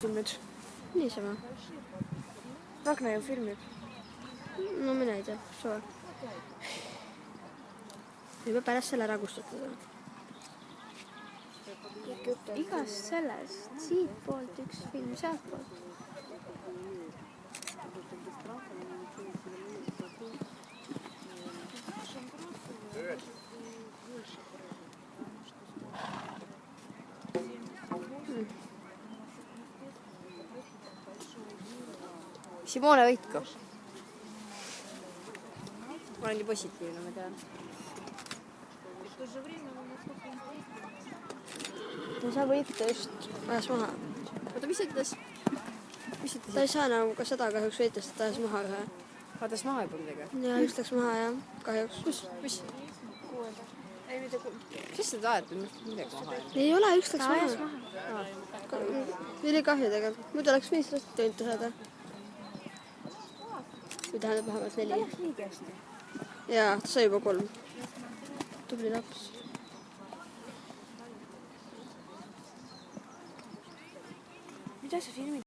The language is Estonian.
Filmid. Niisama. Ragnar ju filmib. No mina ei tea, suva. Juba pärast selle ära kustutada. Igast sellest, siit poolt üks film, sealt poolt. Simone Võitko. Ma olen nii positiivne, ma tean. No sa võite just ajas maha. Oota, mis ütles? Ta ei saa nagu ka seda kahjuks võita, sest ta ajas maha ühe. Vaatas maha juba midagi? Ja üks läks maha, jah, kahjuks. Mis? Ei, mida Kes seda ajate? Midagi maha? Ei ole, üks läks maha. Oli kahju tegelikult. Muidu oleks 5 lastet võinud saada. Või tähendab vähemalt 4. Läks nii kästi. Jaa, ta sai juba 3. Tubli laps. Mida sa filmid?